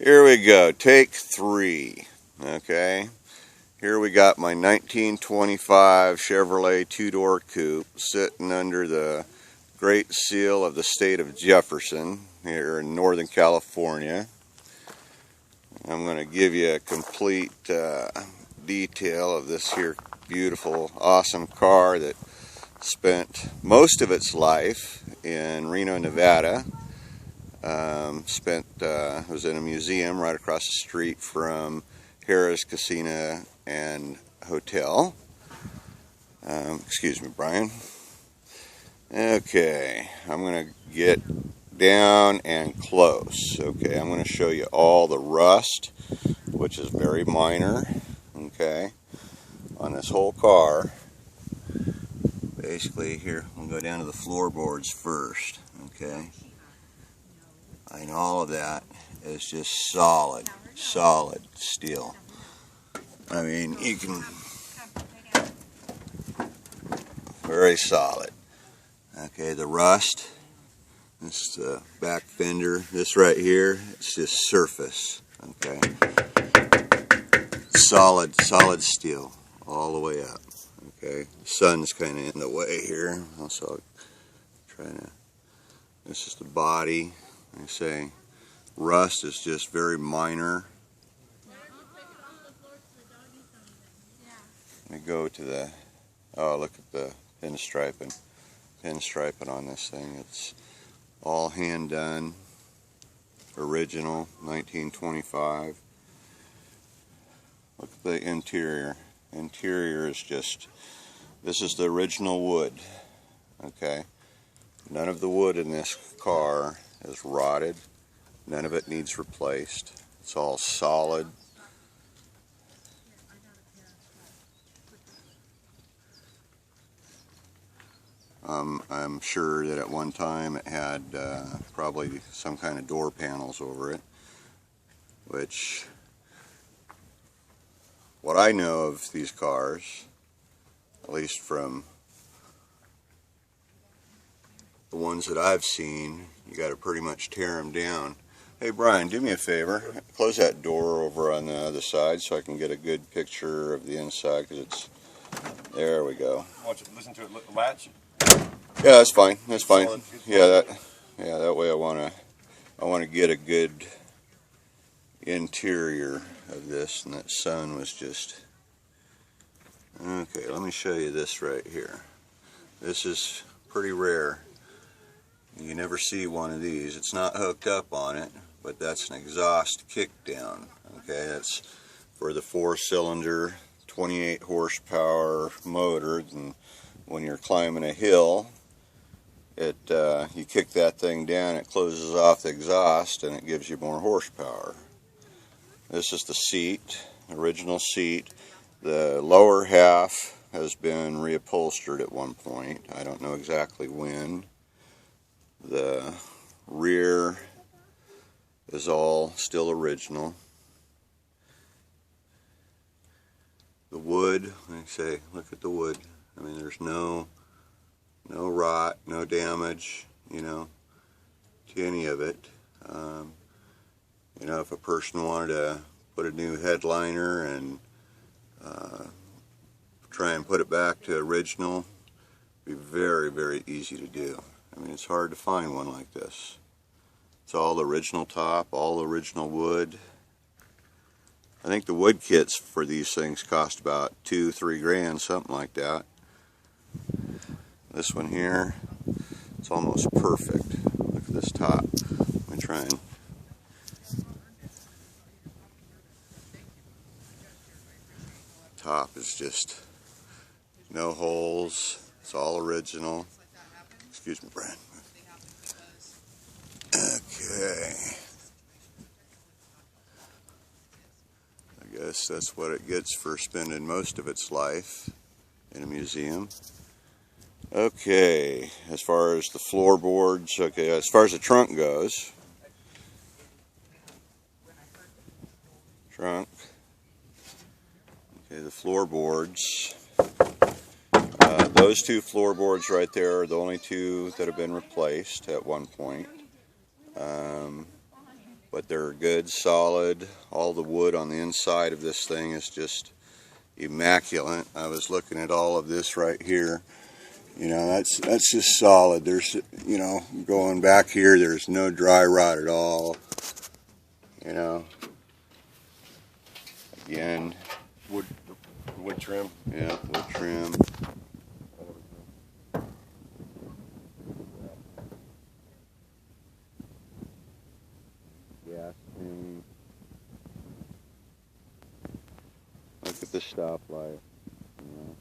Here we go, take 3. Okay, here we got my 1925 Chevrolet 2-door coupe sitting under the Great Seal of the state of Jefferson here in Northern California. I'm going to give you a complete detail of this here beautiful, awesome car that spent most of its life in Reno, Nevada. Was in a museum right across the street from Harrah's Casino and Hotel. Excuse me, Brian. Okay, I'm going to get down and close. Okay, I'm going to show you all the rust, which is very minor, okay, on this whole car. Basically, here, we'll go down to the floorboards first, okay. And all of that is just solid steel. I mean, you can, very solid. Okay, the rust, this is the back fender, this right here, it's just surface, okay. Solid steel all the way up, okay. The sun's kind of in the way here, also trying to, this is the body. I say rust is just very minor. Let me go to the, oh, look at the pinstriping on this thing. It's all hand done, original, 1925. Look at the interior. Interior is just, this is the original wood, okay. None of the wood in this car is rotted. None of it needs replaced. It's all solid. I'm sure that at one time it had probably some kind of door panels over it, which, what I know of these cars, at least from the ones that I've seen, you got to pretty much tear them down. Hey Brian, do me a favor, close that door over on the other side so I can get a good picture of the inside, because it's, there we go. Watch it, listen to it latch. Yeah, that's fine. That's fine. Yeah, that way I want to get a good interior of this, and that sun was just, okay, let me show you this right here. This is pretty rare. You never see one of these. It's not hooked up on it, but that's an exhaust kickdown. Okay, that's for the 4-cylinder, 28 horsepower motor, and when you're climbing a hill, you kick that thing down, it closes off the exhaust, and it gives you more horsepower. This is the seat, original seat. The lower half has been reupholstered at one point. I don't know exactly when. The rear is all still original. The wood, like I say, look at the wood. I mean, there's no rot, no damage, you know, to any of it. You know, if a person wanted to put a new headliner and try and put it back to original, it'd be very, very easy to do. I mean, it's hard to find one like this. It's all the original top, all the original wood. I think the wood kits for these things cost about $2-3 grand, something like that. This one here, it's almost perfect. Look at this top. Let me try and, top is just no holes. It's all original. Excuse me, Brian. Okay. I guess that's what it gets for spending most of its life in a museum. Okay, as far as the floorboards, okay, as far as the trunk goes, trunk, okay, the floorboards, those two floorboards right there are the only two that have been replaced at one point. but they're good, solid. All the wood on the inside of this thing is just immaculate. I was looking at all of this right here. You know, that's just solid. There's, you know, going back here, there's no dry rot at all. You know, again, Wood trim. yeah, wood trim. Gas tank. Look at the stoplight. You know,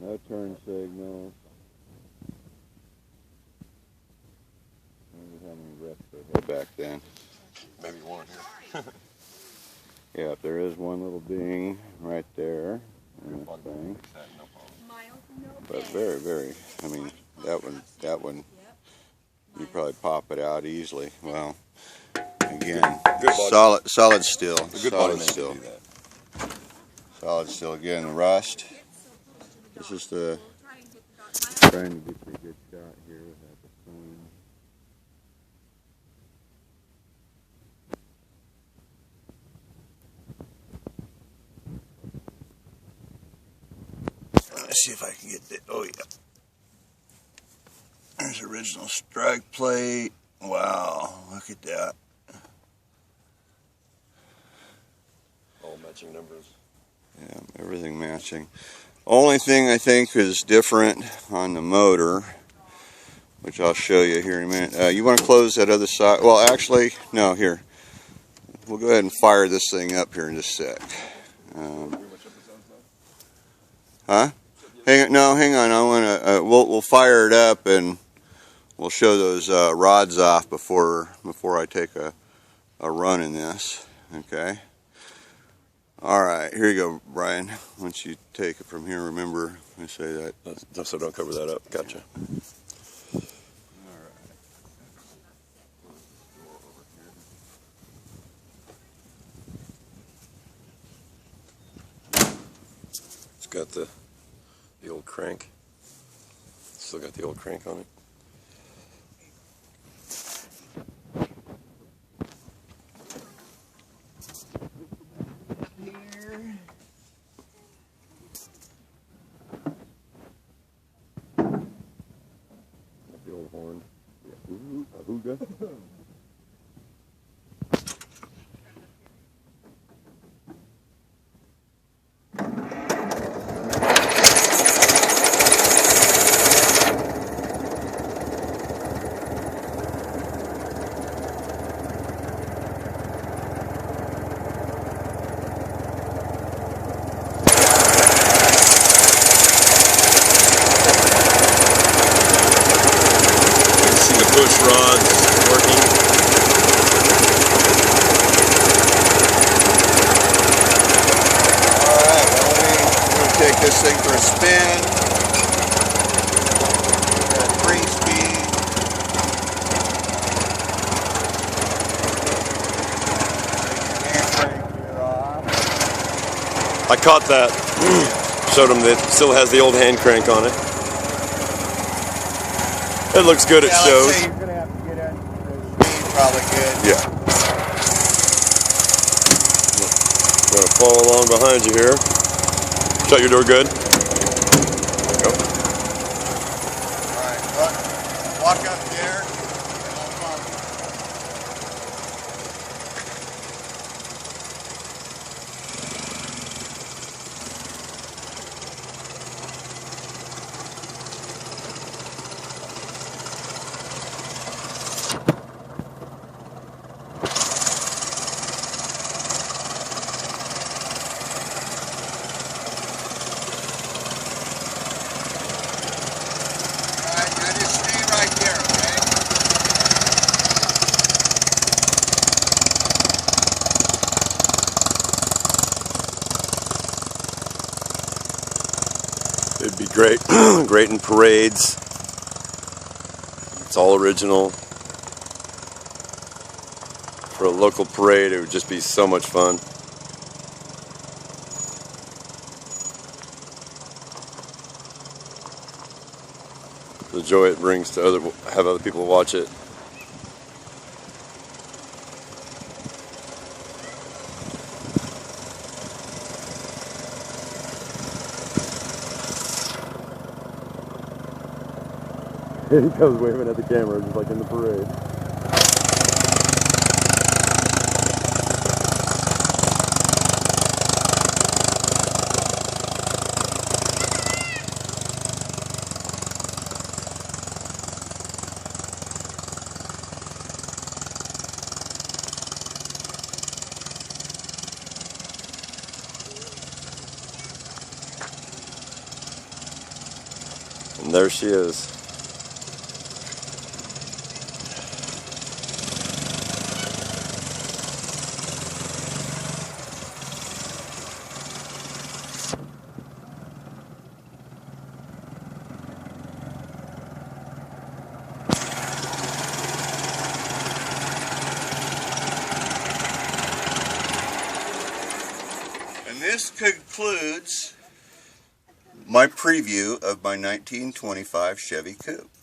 no turn signals. I wonder how many reps they had back then. Maybe one here. Yeah, if there is one little ding right there. In this thing. But very, very, I mean, that one, you probably pop it out easily. Well, again, solid steel, solid steel. Solid steel again, rust. This is the, trying to get you a good shot here without the swing. Let's see if I can get the, oh yeah. There's original strike plate. Wow, look at that. All matching numbers. Yeah, everything matching. Only thing I think is different on the motor, which I'll show you here in a minute. You want to close that other side? Well, actually, no, here. We'll go ahead and fire this thing up here in just a sec. Huh? Hang on. I want to. We'll fire it up and we'll show those rods off before I take a run in this. Okay. All right, here you go, Brian. Once you take it from here, remember I say that. So don't cover that up. Gotcha. It's got the old crank. Still got the old crank on it. The old horn. A hooga. Push rods working. Alright, well, we're going to take this thing for a spin. At 3 speed. I caught that. Showed him that it still has the old hand crank on it. It looks good, it shows. Let's say you're going to have to get at the speed probably good. Yeah. Gonna follow along behind you here. Shut your door good. Go. Alright, walk up there. It'd be great, great in parades. It's all original. For a local parade, it would just be so much fun. The joy it brings to have other people watch it. He comes waving at the camera just like in the parade. And there she is. And this concludes my preview of my 1925 Chevy Coupe.